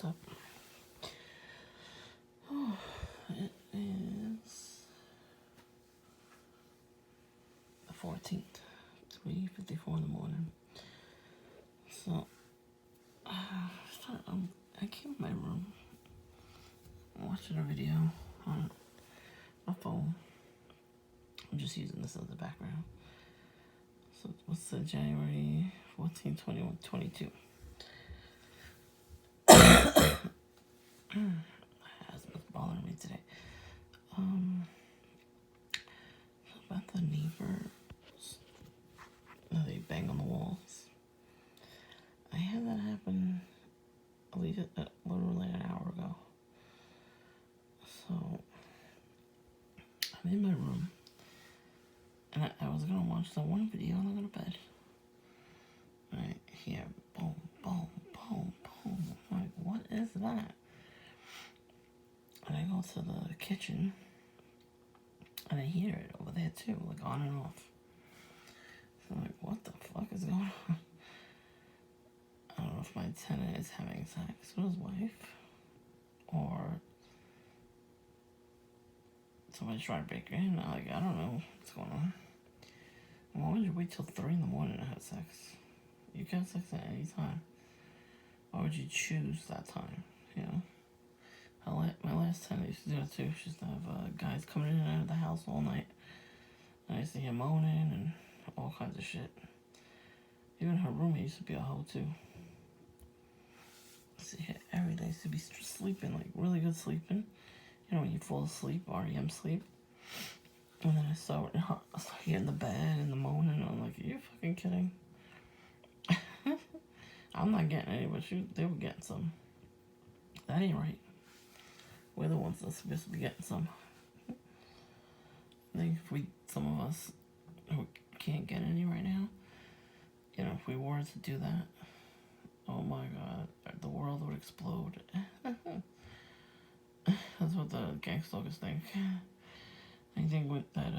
what's up? Oh, it is the 14th, 3:54 in the morning. So, I came in my room, watching a video on my phone. I'm just using this as the background. So, what's the January 14, 21, 22? Asthma's bothering me today. About the neighbors, they bang on the walls. I had that happen at least literally an hour ago. So I'm in my room, and I was gonna watch the one video and I go to bed. And I hear boom, boom, boom, boom. I'm like, what is that? And I go to the kitchen, and I hear it over there too, like on and off. So I'm like, what the fuck is going on? I don't know if my tenant is having sex with his wife, or somebody's trying to break in. I don't know what's going on. Why would you wait till 3 in the morning to have sex? You can have sex at any time. Why would you choose that time? You know? My last tenant used to do it too. She used to have guys coming in and out of the house all night. And I used to hear moaning and all kinds of shit. Even her roommate used to be a hoe too. So yeah, every day used to be sleeping, like really good sleeping. You know, when you fall asleep, REM sleep. And then I start hearing the bed and the moaning. And I'm like, are you fucking kidding? I'm not getting any, but they were getting some. That ain't right. We're the ones that's supposed to be getting some. I think if some of us who can't get any right now, you know, if we were to do that, oh my god, the world would explode. That's what the gangstalkers think. I think with that,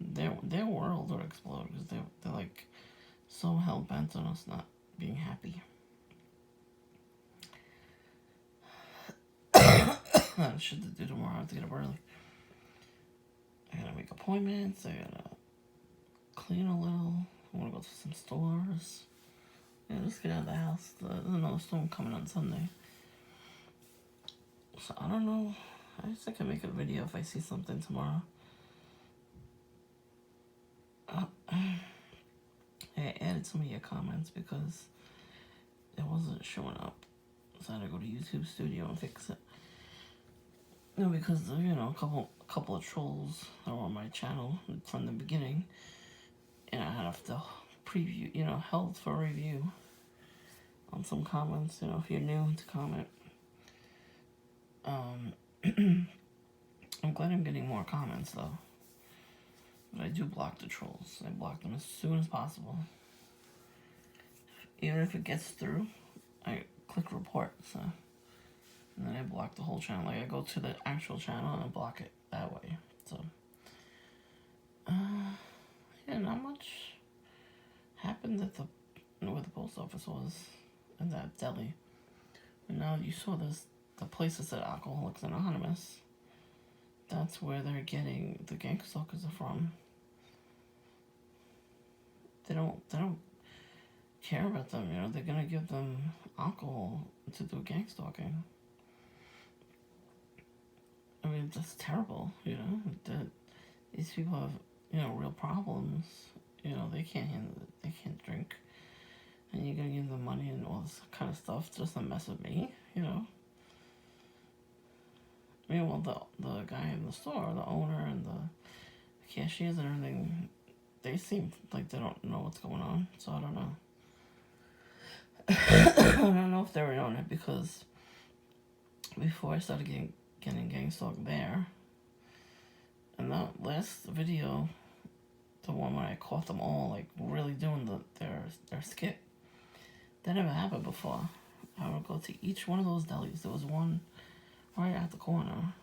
their world would explode because they're like so hell bent on us not being happy. I have shit to do tomorrow. I have to get up early. I gotta make appointments. I gotta clean a little. I wanna go to some stores. Yeah, just get out of the house. There's another storm coming on Sunday. So I don't know. I guess I can make a video if I see something tomorrow. I added some of your comments because it wasn't showing up. So I had to go to YouTube Studio and fix it. No, because you know, a couple of trolls that were on my channel from the beginning, and I have to preview, you know, held for review on some comments. You know, if you're new to comment, I'm glad I'm getting more comments though. But I do block the trolls. I block them as soon as possible. Even if it gets through, I click report. So. And then I block the whole channel. Like, I go to the actual channel and I block it that way. So, yeah, not much happened at where the post office was in that deli. And now you saw the place that said Alcoholics Anonymous. That's where they're getting the gangstalkers are from. They don't care about them, you know. They're gonna give them alcohol to do gangstalking. I mean, that's terrible, you know, that these people have, you know, real problems. You know, they can't handle it. They can't drink. And you're going to give them money and all this kind of stuff just to mess with me, you know. Meanwhile, the guy in the store, the owner and the cashiers and everything, they seem like they don't know what's going on. So I don't know. I don't know if they were on it because before I started getting gangstalked there, and that last video, the one where I caught them all like really doing their skit, that never happened before. I would go to each one of those delis. There was one right at the corner,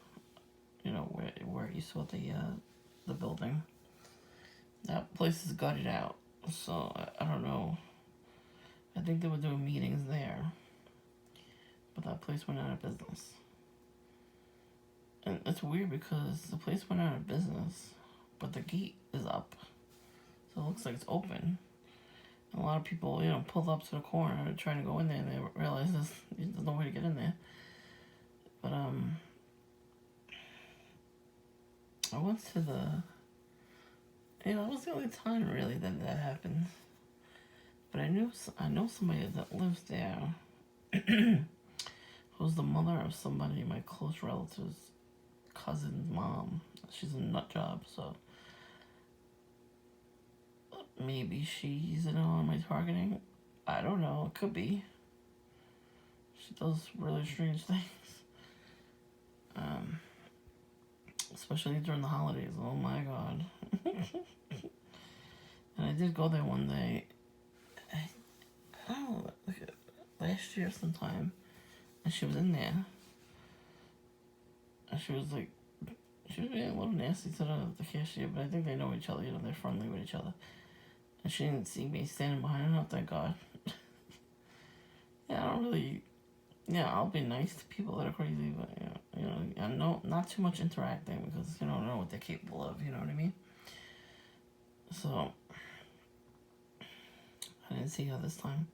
you know, where you saw the building. That place is gutted out, so I don't know. I think they were doing meetings there. but that place went out of business. And it's weird because the place went out of business, but the gate is up. So it looks like it's open. And a lot of people, pulled up to the corner trying to go in there, and they realize there's no way to get in there. But, I went to that was the only time really that happened. But I know somebody that lives there who's the mother of somebody, my close relative's cousin's mom. She's a nut job, so maybe she's on my targeting. I don't know. It could be. She does really strange things. Especially during the holidays. Oh my god. And I did go there one day. I don't know, like last year sometime. And she was in there. And she was being a little nasty to the cashier, but I think they know each other, they're friendly with each other. And she didn't see me standing behind her, thank God. Yeah, I don't really, I'll be nice to people that are crazy, but, I know not too much interacting because you don't know what they're capable of, you know what I mean? So, I didn't see her this time.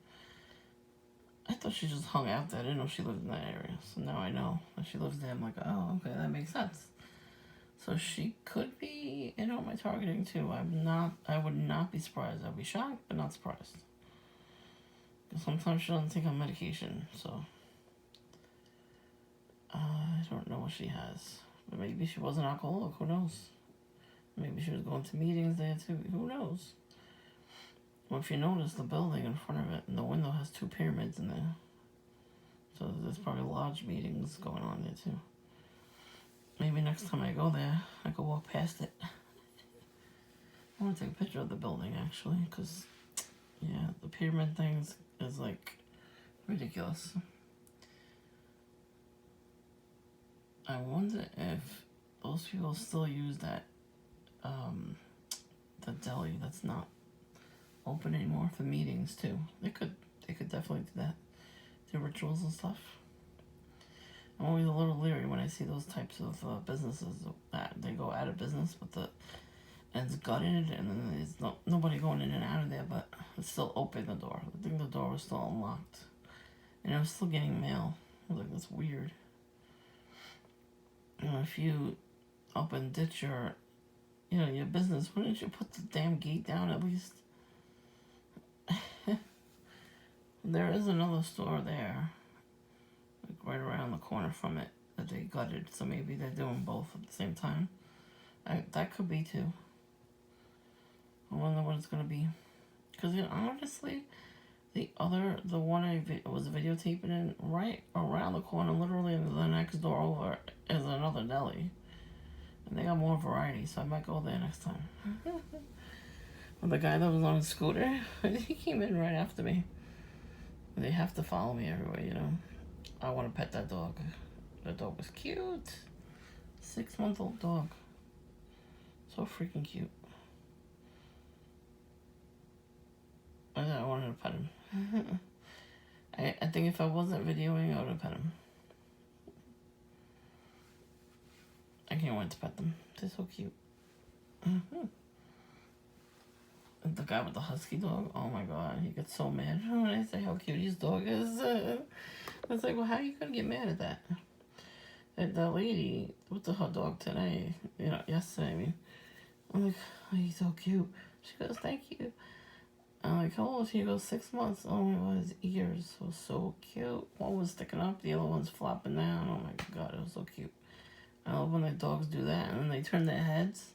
I thought she just hung out there. I didn't know she lived in that area. So now I know that she lives there. I'm like, oh, okay, that makes sense. So she could be, my targeting too. I would not be surprised. I'd be shocked, but not surprised. Because sometimes she doesn't take on medication, so I don't know what she has. But maybe she was an alcoholic, who knows? Maybe she was going to meetings there too, who knows? Well, if you notice the building in front of it, and the window has 2 pyramids in there. So there's probably large meetings going on there too. Maybe next time I go there, I could walk past it. I want to take a picture of the building, actually, because, the pyramid things is, ridiculous. I wonder if those people still use that, the deli that's not open anymore for meetings, too. They could definitely do that. Do rituals and stuff. I'm always a little leery when I see those types of businesses that they go out of business, but it's gutted, and then there's nobody going in and out of there, but it's still open, the door. I think the door was still unlocked. And I was still getting mail. I was like, that's weird. If you up and ditch your business, wouldn't you put the damn gate down at least? There is another store there, right around the corner from it, that they gutted, so maybe they're doing both at the same time. That could be too. I wonder what it's gonna be. Because honestly, the one I was videotaping in, right around the corner, literally the next door over, is another deli. And they got more variety, so I might go there next time. Well, the guy that was on a scooter, he came in right after me. They have to follow me everywhere, I want to pet that dog. That dog was cute. 6-month-old dog. So freaking cute. I wanted to pet him. I think if I wasn't videoing, I would have pet him. I can't wait to pet them. They're so cute. The guy with the husky dog, oh my god, he gets so mad when I say how cute his dog is. I was like, well, how are you gonna get mad at that? The lady with her dog today, yesterday, I mean, I'm like, oh, he's so cute. She goes, thank you. I'm like, how old is he? He goes, 6 months. Oh my god, his ears were so cute. One was sticking up, the other one's flopping down. Oh my god, it was so cute. I love when the dogs do that, and then they turn their heads,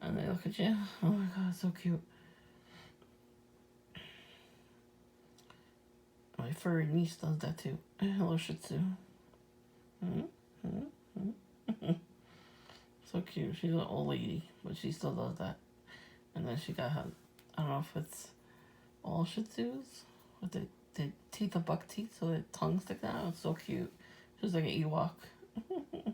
and they look at you. Oh my god, so cute. My furry niece does that too. Hello, Shih Tzu. So cute. She's an old lady, but she still does that. And then she got her, I don't know if it's all Shih Tzus, with the teeth are buck teeth, so their tongue sticks out. It's so cute. She's like an Ewok. And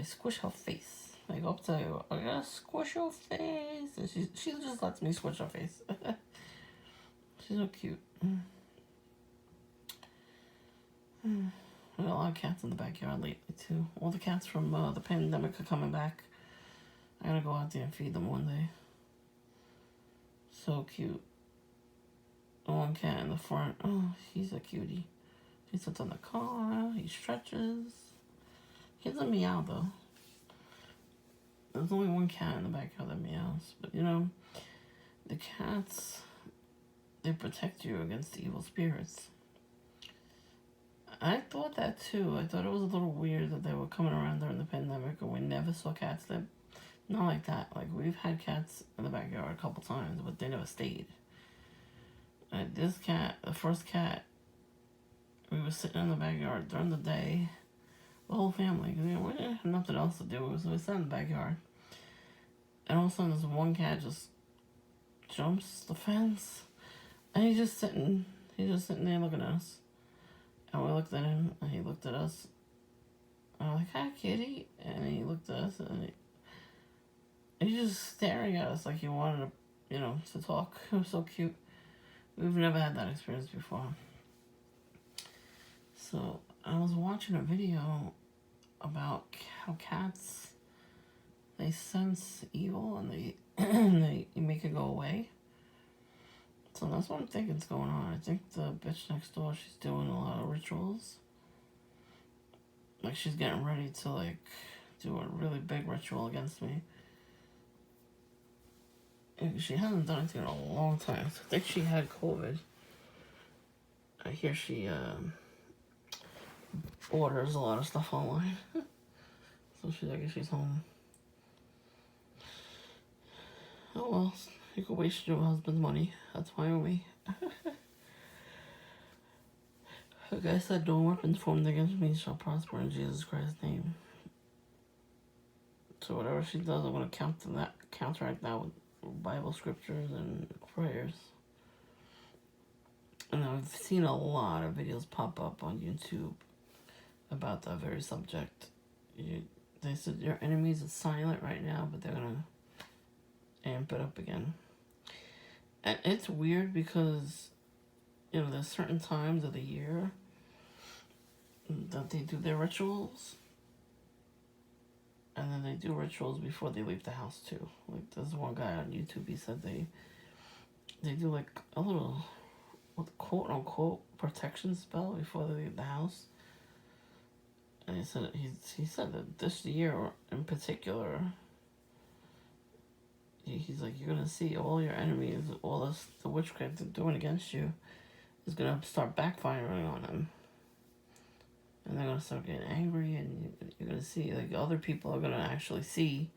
I squish her face. I go up to her, I gotta squish your face. And she just lets me squish her face. She's so cute. There are a lot of cats in the backyard lately too. All the cats from the pandemic are coming back. I gotta go out there and feed them one day. So cute. The one cat in the front. Oh, he's a cutie. He sits on the car. He stretches. He doesn't meow though. There's only one cat in the backyard that meows. But you know, the cats, they protect you against evil spirits. I thought that too. I thought it was a little weird that they were coming around during the pandemic and we never saw cats there. Not like that. Like, we've had cats in the backyard a couple times, but they never stayed. This cat, the first cat, we were sitting in the backyard during the day, the whole family, because we didn't have nothing else to do, so we sat in the backyard. And all of a sudden, this one cat just jumps the fence, and he's just sitting there looking at us. And we looked at him, and he looked at us. And I'm like, "Hi, kitty," and he looked at us, and he's just staring at us like he wanted to talk. It was so cute. We've never had that experience before. So I was watching a video about how cats, they sense evil and they make it go away. So that's what I'm thinking is going on. I think the bitch next door, she's doing a lot of rituals. Like, she's getting ready to do a really big ritual against me. She hasn't done anything in a long time. So I think she had COVID. I hear she orders a lot of stuff online. So I guess she's home. Oh well, you could waste your husband's money. That's fine with me. Like I said, no weapons formed against me shall prosper in Jesus Christ's name. So whatever she does, I'm going to counteract that with Bible scriptures and prayers. And I've seen a lot of videos pop up on YouTube about that very subject. They said your enemies are silent right now, but they're going to amp it up again. And it's weird because, there's certain times of the year that they do their rituals. And then they do rituals before they leave the house too. Like, there's one guy on YouTube, he said they do like a little, quote unquote, protection spell before they leave the house. And he said that this year in particular, he's like, you're gonna see all your enemies, all the witchcraft they're doing against you is gonna start backfiring on them. And they're gonna start getting angry, and you're gonna see, like, other people are gonna actually see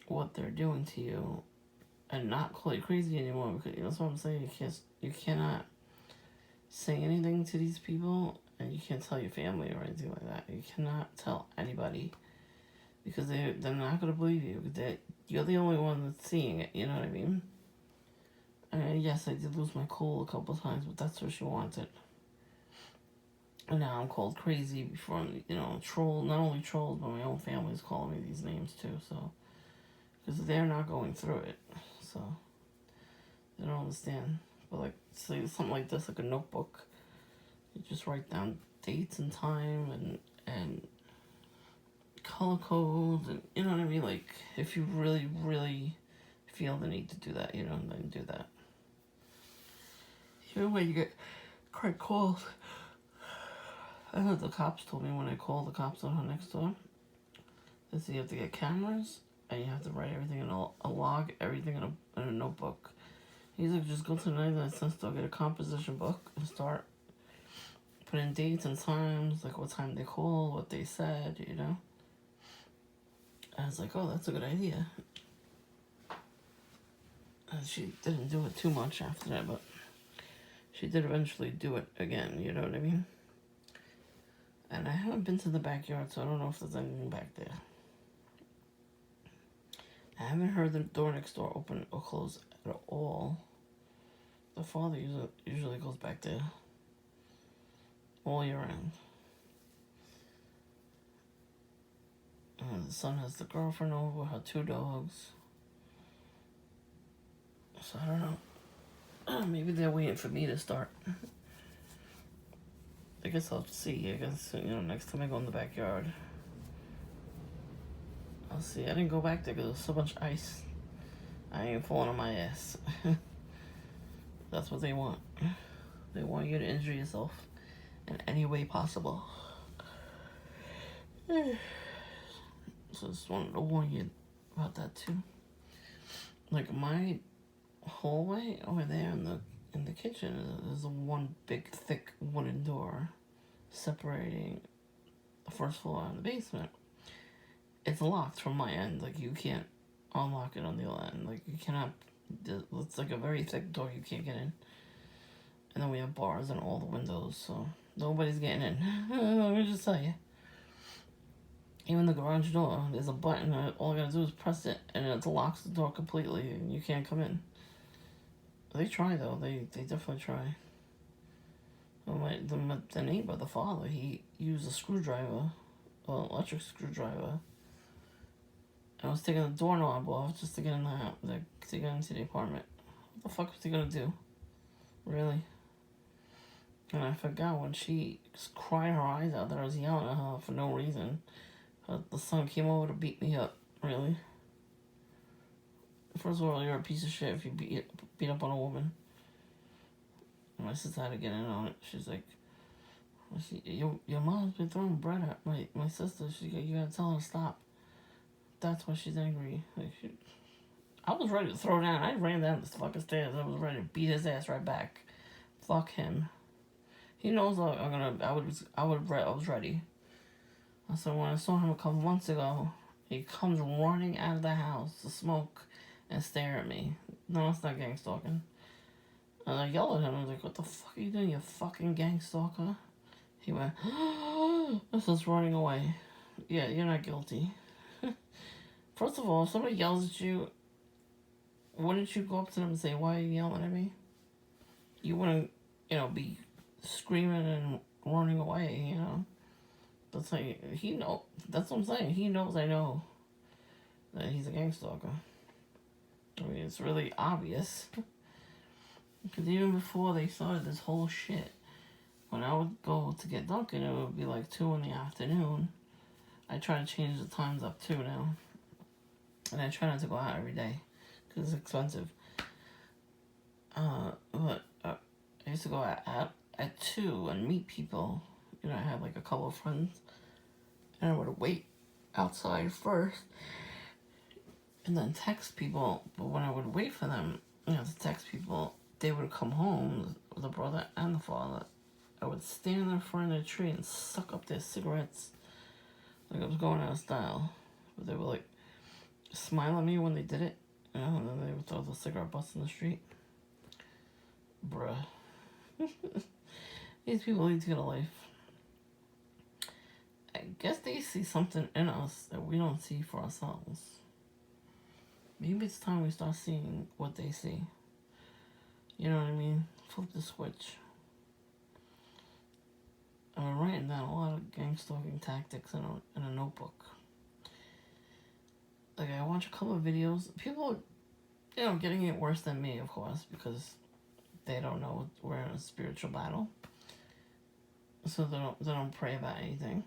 what they're doing to you, and not call you crazy anymore. Because that's what I'm saying. You cannot say anything to these people, and you can't tell your family or anything like that. You cannot tell anybody because they're not gonna believe you. You're the only one that's seeing it. You know what I mean? And yes, I did lose my cool a couple times, but that's what she wanted. And now I'm called crazy before, troll. Not only trolls, but my own family's calling me these names too. So, because they're not going through it, so they don't understand. But like, say something like this, like a notebook, you just write down dates and time and color codes, and you know what I mean. Like, if you really, really feel the need to do that, then do that. Even when you get crank calls. I heard the cops told me when I called the cops on her next door, they said you have to get cameras and you have to write everything in a log, everything in a notebook. He's like, just go to the 99-cent store, get a composition book, and start putting dates and times, like what time they called, what they said, I was like, oh, that's a good idea. And she didn't do it too much after that, but she did eventually do it again, you know what I mean? And I haven't been to the backyard, so I don't know if there's anything back there. I haven't heard the door next door open or close at all. The father usually goes back there all year round. And the son has the girlfriend over, her 2 dogs. So I don't know. Maybe they're waiting for me to start. I guess I'll see. I guess, next time I go in the backyard, I'll see. I didn't go back there because there's so much ice. I ain't falling on my ass. That's what they want. They want you to injure yourself in any way possible. So I just wanted to warn you about that too. Like my hallway over there in the kitchen, there's a one big thick wooden door separating the first floor and the basement. It's locked from my end. Like you can't unlock it on the other end. Like you cannot. It's like a very thick door. You can't get in. And then we have bars in all the windows, so nobody's getting in. Let me just tell you. Even the garage door, there's a button that all I gotta do is press it, and it locks the door completely, and you can't come in. They try though. They definitely try. The neighbor, the father, he used a screwdriver, an electric screwdriver. I was taking the doorknob off just to get in to get into the apartment. What the fuck was he gonna do? Really? And I forgot when she cried her eyes out that I was yelling at her for no reason. The son came over to beat me up. Really? First of all, you're a piece of shit if you beat up on a woman. And my sister had to get in on it. She's like, your mom's been throwing bread at my sister. You gotta tell her to stop. That's why she's angry. Like, I was ready to throw down. I ran down the fucking stairs. I was ready to beat his ass right back. Fuck him. He knows I was ready. So when I saw him a couple months ago, he comes running out of the house to smoke and stare at me. No, it's not gang stalking. And I yelled at him. I was like, "What the fuck are you doing, you fucking gang stalker?" He went, this is running away. Yeah, you're not guilty. First of all, if somebody yells at you, wouldn't you go up to them and say, "Why are you yelling at me?" You wouldn't, be screaming and running away, That's like, that's what I'm saying. He knows I know that he's a gang stalker. I mean, it's really obvious. Because even before they started this whole shit, when I would go to get Dunkin', it would be like 2 in the afternoon. I try to change the times up too now. And I try not to go out every day because it's expensive. But I used to go out at 2 and meet people. I had like a couple of friends. And I would wait outside first and then text people. But when I would wait for them, to text people, they would come home, the brother and the father. I would stand in front of the tree and suck up their cigarettes like I was going out of style. But they would like smile at me when they did it, and then they would throw the cigarette butts in the street. Bruh. These people need to get a life. I guess they see something in us that we don't see for ourselves. Maybe it's time we start seeing what they see. You know what I mean? Flip the switch. I've been writing down a lot of gang stalking tactics in a notebook. Like, I watch a couple of videos. People, getting it worse than me, of course, because they don't know we're in a spiritual battle. So they don't pray about anything.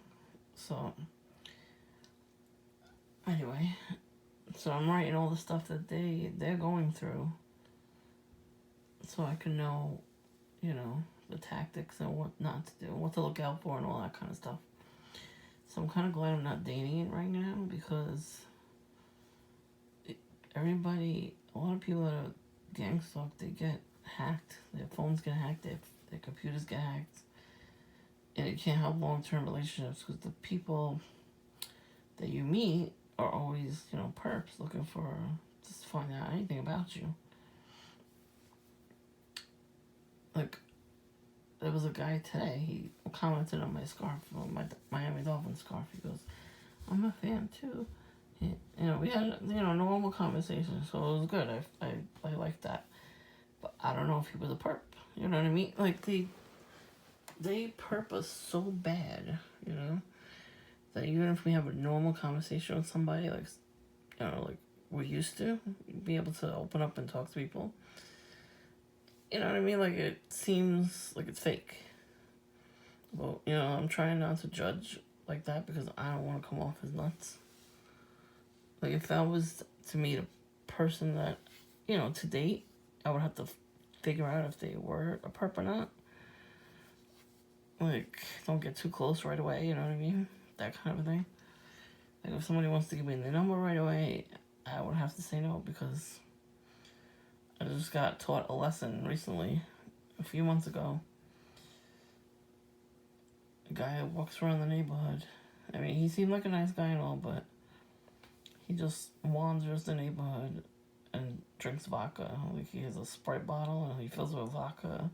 So, anyway, so I'm writing all the stuff that they're going through, so I can know, the tactics and what not to do, what to look out for, and all that kind of stuff. So I'm kind of glad I'm not dating it right now, because a lot of people that are gang stalked, they get hacked, their phones get hacked, their computers get hacked, and it can't have long-term relationships because the people that you meet are always, perps looking for just to find out anything about you. Like, there was a guy today, he commented on my scarf, my Miami Dolphins scarf. He goes, "I'm a fan too." We had, normal conversation, so it was good. I liked that. But I don't know if he was a perp. You know what I mean? Like, they perp us so bad, that even if we have a normal conversation with somebody, like, like we used to, be able to open up and talk to people, you know what I mean? Like, it seems like it's fake. Well, you know, I'm trying not to judge like that because I don't want to come off as nuts. Like, if that was to meet a person that, you know, to date, I would have to figure out if they were a perp or not. Like, don't get too close right away, you know what I mean? That kind of a thing. Like, if somebody wants to give me the number right away, I would have to say no because I just got taught a lesson recently, a few months ago. A guy that walks around the neighborhood. I mean, he seemed like a nice guy and all, but he just wanders the neighborhood and drinks vodka. Like, he has a Sprite bottle and he fills it with vodka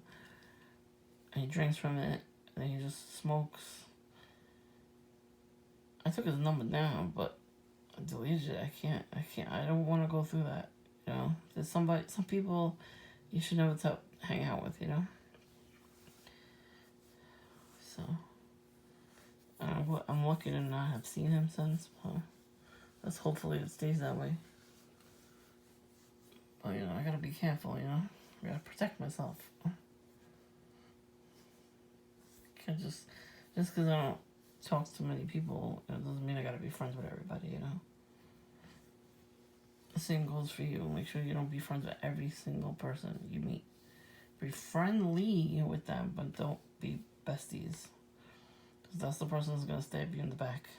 and he drinks from it and then he just smokes. I took his number down, but I deleted it. I don't want to go through that. You know, there's some people you should never hang out with, you know? So, I'm lucky to not have seen him since, but let's hopefully it stays that way. But, you know, I gotta be careful, you know? I gotta protect myself. Can't just because I don't talk to many people, it doesn't mean I gotta be friends with everybody, you know? The same goes for you. Make sure you don't be friends with every single person you meet. Be friendly with them, but don't be besties. Because that's the person who's going to stab you in the back.